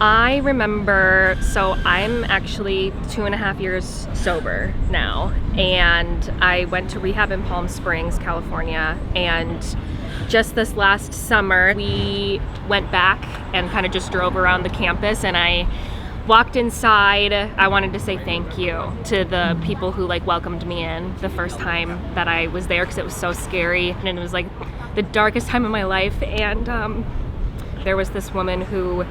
I remember, so I'm actually 2.5 years sober now, and I went to rehab in Palm Springs, California, and just this last summer we went back and kind of just drove around the campus, and I walked inside. I wanted to say thank you to the people who like welcomed me in the first time that I was there, because it was so scary and it was like the darkest time of my life. And there was this woman who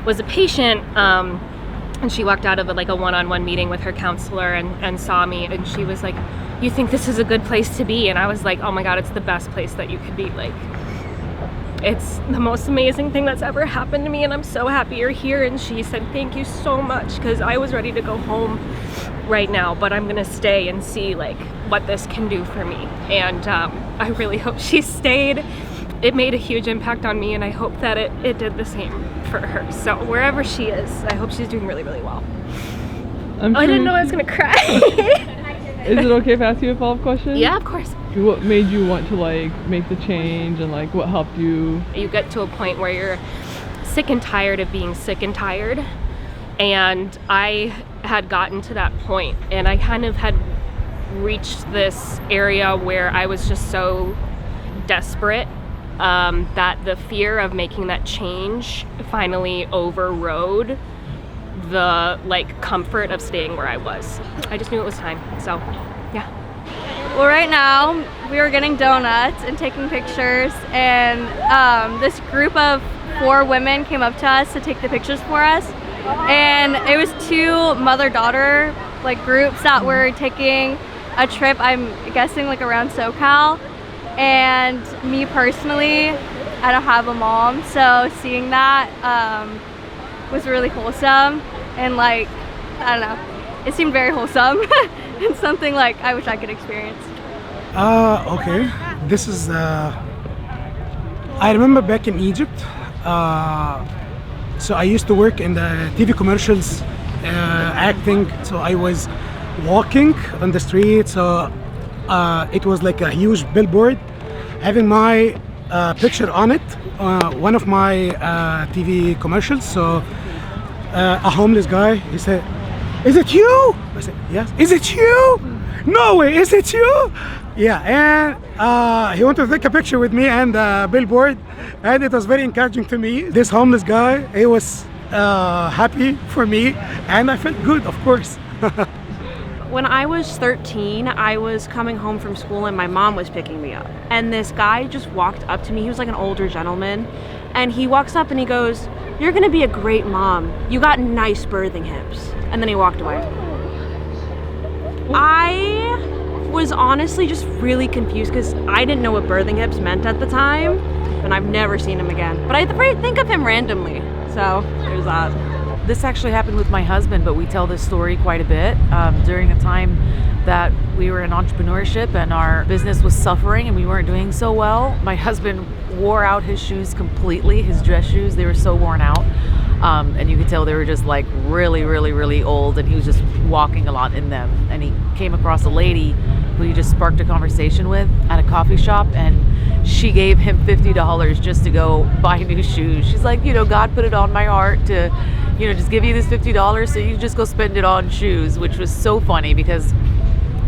was a patient, and she walked out of a one-on-one meeting with her counselor and saw me, and she was like, "You think this is a good place to be?" And I was like, "Oh my God, it's the best place that you could be. Like, it's the most amazing thing that's ever happened to me, and I'm so happy you're here." And she said, "Thank you so much," because I was ready to go home right now, but I'm gonna stay and see like what this can do for me. And I really hope she stayed. It made a huge impact on me, and I hope that it did the same for her. So wherever she is, I hope she's doing really, really well. I didn't know I was gonna cry. Is it okay if I ask you a follow-up question? Yeah, of course. What made you want to like make the change, and like what helped you? You get to a point where you're sick and tired of being sick and tired, and I had gotten to that point, and I kind of had reached this area where I was just so desperate that the fear of making that change finally overrode the like comfort of staying where I was. I just knew it was time. So yeah. Well, right now we were getting donuts and taking pictures, and this group of 4 women came up to us to take the pictures for us, and it was 2 mother-daughter like groups that were taking a trip, I'm guessing like around SoCal. And me personally, I don't have a mom, so seeing that was really wholesome, and like, I don't know, it seemed very wholesome and something like I wish I could experience. Okay, this is I remember back in Egypt, so I used to work in the TV commercials, acting, so I was walking on the street, so it was like a huge billboard having my picture on it, one of my TV commercials. So a homeless guy, he said, "Is it you?" I said, "Yes." "Is it you?" "No way, is it you?" Yeah, and he wanted to take a picture with me and the billboard, and it was very encouraging to me. This homeless guy, he was happy for me, and I felt good, of course. When I was 13, I was coming home from school and my mom was picking me up. And this guy just walked up to me. He was like an older gentleman. And he walks up and he goes, "You're gonna be a great mom. You got nice birthing hips." And then he walked away. I was honestly just really confused because I didn't know what birthing hips meant at the time. And I've never seen him again. But I think of him randomly. So there's that. This actually happened with my husband, but we tell this story quite a bit. During a time that we were in entrepreneurship and our business was suffering and we weren't doing so well, my husband wore out his shoes completely, his dress shoes. They were so worn out. And you could tell they were just like really, really, really old, and he was just walking a lot in them. And he came across a lady who he just sparked a conversation with at a coffee shop, and she gave him $50 just to go buy new shoes. She's like, God put it on my heart to, just give you this $50 so you just go spend it on shoes, which was so funny because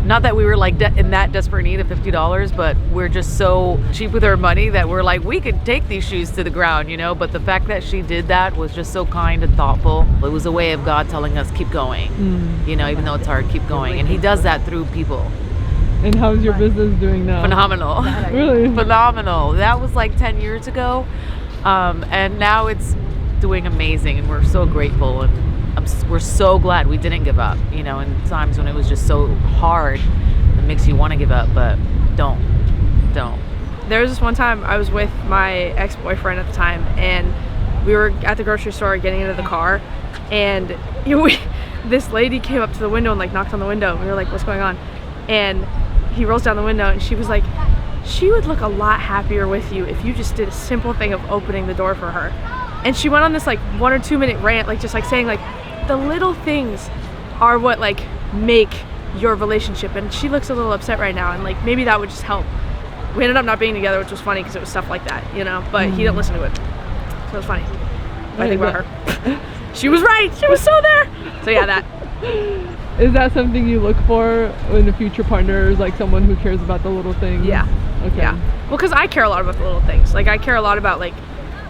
not that we were like in that desperate need of $50, but we're just so cheap with our money that we're like, we could take these shoes to the ground, but the fact that she did that was just so kind and thoughtful. It was a way of God telling us, keep going, even though it's hard, keep going. And he does that through people. And how's your business doing now? Phenomenal. Really? Phenomenal. That was like 10 years ago. And now it's doing amazing, and we're so grateful, and we're so glad we didn't give up, in times when it was just so hard. It makes you want to give up, but don't. There was this one time I was with my ex-boyfriend at the time, and we were at the grocery store getting into the car, and this lady came up to the window and like knocked on the window. We were like, "What's going on?" And he rolls down the window, and she was like, "She would look a lot happier with you if you just did a simple thing of opening the door for her." And she went on this like 1 or 2 minute rant, like just like saying like the little things are what like make your relationship. And she looks a little upset right now, and like maybe that would just help. We ended up not being together, which was funny because it was stuff like that, but he didn't listen to it, so it was funny. I think about her. she was right. She was so there. So yeah, that. Is that something you look for in a future partner, is like someone who cares about the little things? Yeah. Okay. Yeah. Well, because I care a lot about the little things. Like I care a lot about like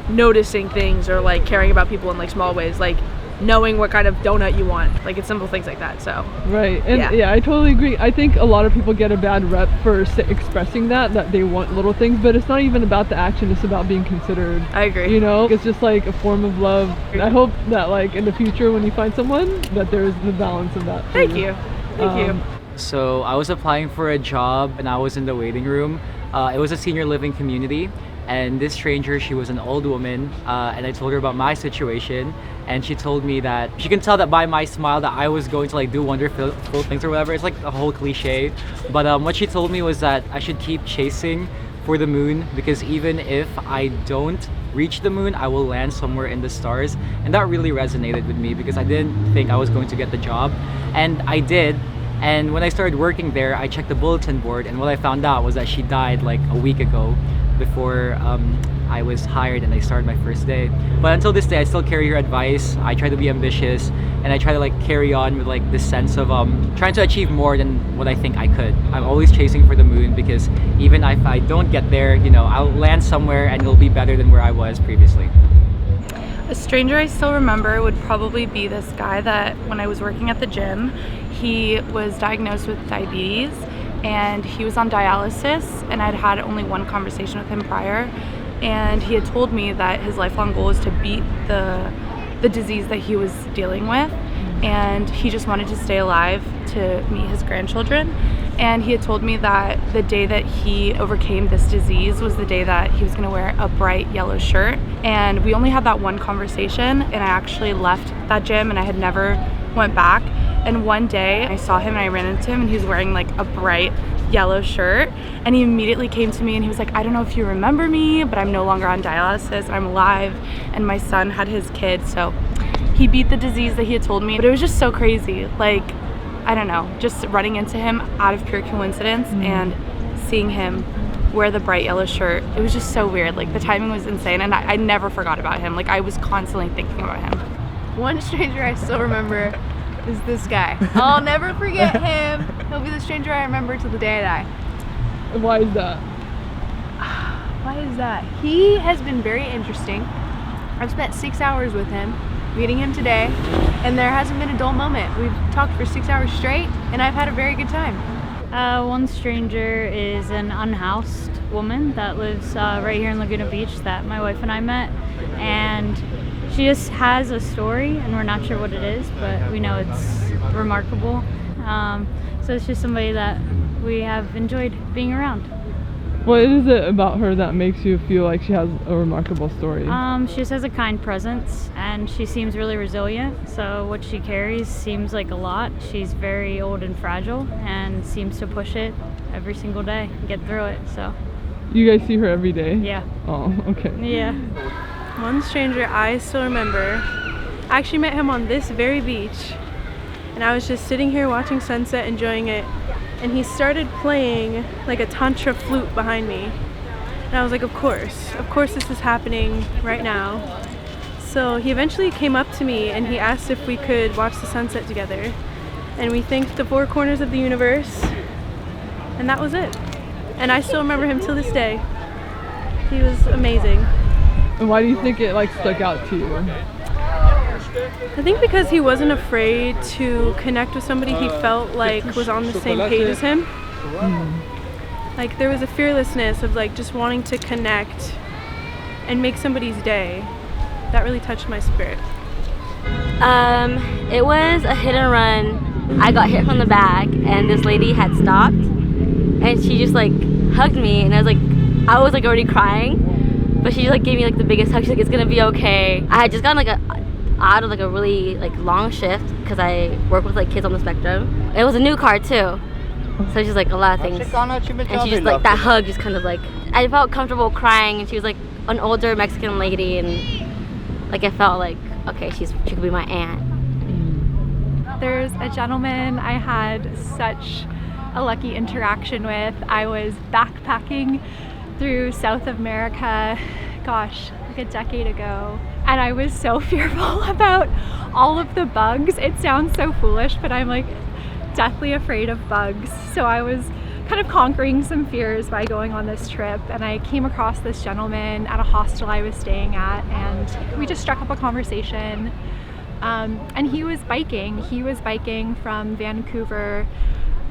noticing things or like caring about people in like small ways, like knowing what kind of donut you want. Like it's simple things like that. So. Right. And yeah, I totally agree. I think a lot of people get a bad rep for expressing that they want little things, but it's not even about the action, it's about being considered. I agree. You know, it's just like a form of love. I hope that like in the future when you find someone that there's the balance of that. Thank you. Thank you. So I was applying for a job and I was in the waiting room. It was a senior living community, and this stranger, she was an old woman, and I told her about my situation, and she told me that she can tell that by my smile that I was going to like do wonderful things or whatever. It's like a whole cliche, but what she told me was that I should keep chasing for the moon, because even if I don't reach the moon, I will land somewhere in the stars. And that really resonated with me because I didn't think I was going to get the job, and I did. And when I started working there, I checked the bulletin board, and what I found out was that she died like a week ago before I was hired and I started my first day. But until this day, I still carry her advice. I try to be ambitious, and I try to like carry on with like this sense of trying to achieve more than what I think I could. I'm always chasing for the moon, because even if I don't get there, you know, I'll land somewhere and it'll be better than where I was previously. A stranger I still remember would probably be this guy that when I was working at the gym, he was diagnosed with diabetes and he was on dialysis, and I'd had only one conversation with him prior, and he had told me that his lifelong goal is to beat the disease that he was dealing with, and he just wanted to stay alive to meet his grandchildren. And he had told me that the day that he overcame this disease was the day that he was going to wear a bright yellow shirt. And we only had that one conversation, and I actually left that gym and I had never went back. And one day I saw him and I ran into him, and he was wearing like a bright yellow shirt, and he immediately came to me and he was like, I don't know if you remember me, but I'm no longer on dialysis, I'm alive, and my son had his kid. So he beat the disease that he had told me. But it was just so crazy, like, I don't know, just running into him out of pure coincidence and seeing him wear the bright yellow shirt. It was just so weird. Like the timing was insane, and I never forgot about him. Like I was constantly thinking about him. One stranger I still remember is this guy. I'll never forget him. He'll be the stranger I remember till the day I die. And why is that? Why is that? He has been very interesting. I've spent 6 hours with him, meeting him today, and there hasn't been a dull moment. We've talked for 6 hours straight, and I've had a very good time. One stranger is an unhoused woman that lives right here in Laguna Beach that my wife and I met, and she just has a story, and we're not sure what it is, but we know it's remarkable. So it's just somebody that we have enjoyed being around. What is it about her that makes you feel like she has a remarkable story? She just has a kind presence, and she seems really resilient. So what she carries seems like a lot. She's very old and fragile and seems to push it every single day and get through it. So you guys see her every day? Yeah. Oh, okay. Yeah. One stranger I still remember, I actually met him on this very beach, and I was just sitting here watching sunset, enjoying it, and he started playing like a tantra flute behind me, and I was like, of course this is happening right now. So he eventually came up to me and he asked if we could watch the sunset together, and we thanked the four corners of the universe, and that was it. And I still remember him till this day. He was amazing. And why do you think it like stuck out to you? I think because he wasn't afraid to connect with somebody he felt like was on the same page as him. Like there was a fearlessness of like just wanting to connect and make somebody's day. That really touched my spirit. It was a hit and run. I got hit from the back, and this lady had stopped, and she just like hugged me, and I was like already crying. But she like gave me like the biggest hug. She's like, it's gonna be okay. I had just gotten like out of like a really like long shift because I work with like kids on the spectrum. It was a new car too, so she's like a lot of things. And she just like that hug just kind of like, I felt comfortable crying, and she was like an older Mexican lady, and like I felt like, okay, she could be my aunt. There's a gentleman I had such a lucky interaction with. I was backpacking through South America, gosh, like a decade ago, and I was so fearful about all of the bugs. It sounds so foolish, but I'm like deathly afraid of bugs. So I was kind of conquering some fears by going on this trip, and I came across this gentleman at a hostel I was staying at, and we just struck up a conversation. And he was biking from Vancouver,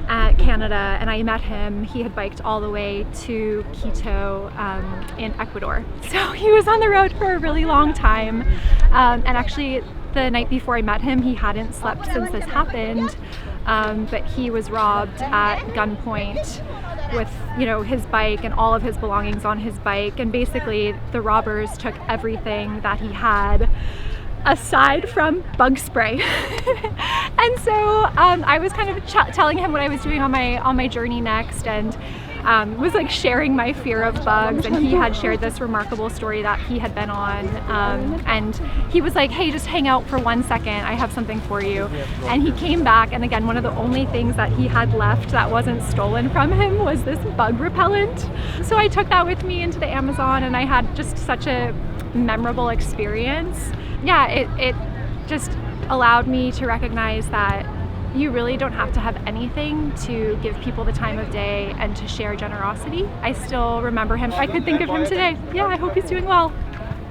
Canada, and I met him. He had biked all the way to Quito in Ecuador. So he was on the road for a really long time. And actually, the night before I met him, he hadn't slept since this happened. But he was robbed at gunpoint with, you know, his bike and all of his belongings on his bike. And basically, the robbers took everything that he had, aside from bug spray. And so I was kind of telling him what I was doing on my journey next, and was like sharing my fear of bugs, and he had shared this remarkable story that he had been on, and he was like, hey, just hang out for 1 second, I have something for you. And he came back, and again, one of the only things that he had left that wasn't stolen from him was this bug repellent. So I took that with me into the Amazon, and I had just such a memorable experience. Yeah, it just allowed me to recognize that you really don't have to have anything to give people the time of day and to share generosity. I still remember him. I could think of him today. Yeah, I hope he's doing well.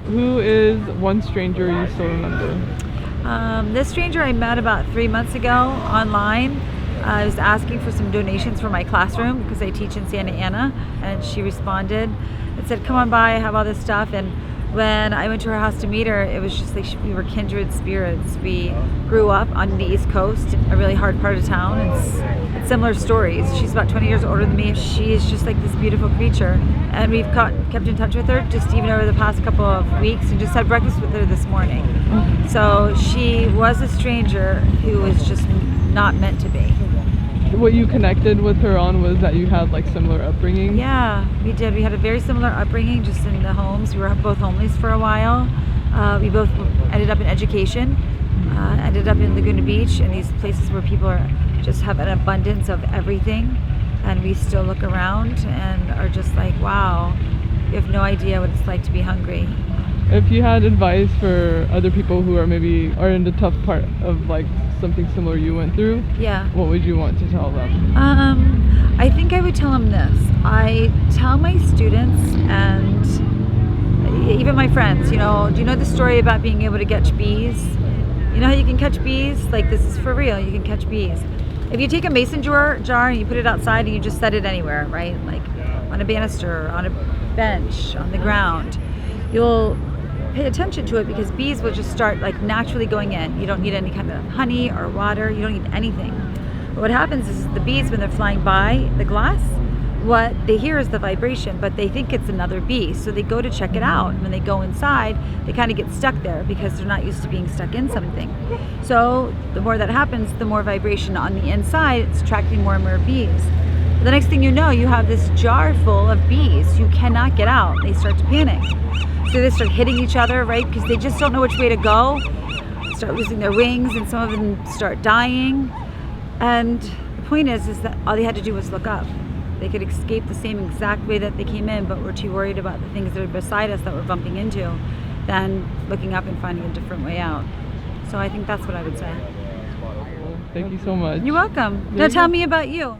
Who is one stranger you still remember? This stranger I met about 3 months ago online. I was asking for some donations for my classroom because I teach in Santa Ana, and she responded and said, come on by, I have all this stuff. And when I went to her house to meet her, it was just like we were kindred spirits. We grew up on the East Coast, a really hard part of town, and it's similar stories. She's about 20 years older than me. She is just like this beautiful creature, and we've kept in touch with her just even over the past couple of weeks, and just had breakfast with her this morning. So she was a stranger who was just not meant to be. What you connected with her on was that you had like similar upbringing? Yeah, we did. We had a very similar upbringing, just in the homes. We were both homeless for a while. We both ended up in education, ended up in Laguna Beach, and these places where people just have an abundance of everything, and we still look around and are just like, wow, you have no idea what it's like to be hungry. If you had advice for other people who are maybe are in the tough part of like something similar you went through, yeah, what would you want to tell them? I think I would tell them this. I tell my students and even my friends, you know, do you know the story about being able to catch bees? You know how you can catch bees? Like, this is for real, you can catch bees. If you take a mason jar and you put it outside and you just set it anywhere, right? Like on a banister, on a bench, on the ground, you'll pay attention to it because bees will just start like naturally going in. You don't need any kind of honey or water. You don't need anything. But what happens is the bees, when they're flying by the glass, what they hear is the vibration, but they think it's another bee. So they go to check it out. And when they go inside, they kind of get stuck there because they're not used to being stuck in something. So the more that happens, the more vibration on the inside, it's attracting more and more bees. The next thing you know, you have this jar full of bees. You cannot get out. They start to panic. So they start hitting each other, right? Because they just don't know which way to go. Start losing their wings, and some of them start dying. And the point is that all they had to do was look up. They could escape the same exact way that they came in, but we're too worried about the things that are beside us that we're bumping into than looking up and finding a different way out. So I think that's what I would say. Thank you so much. You're welcome. Now tell me about you.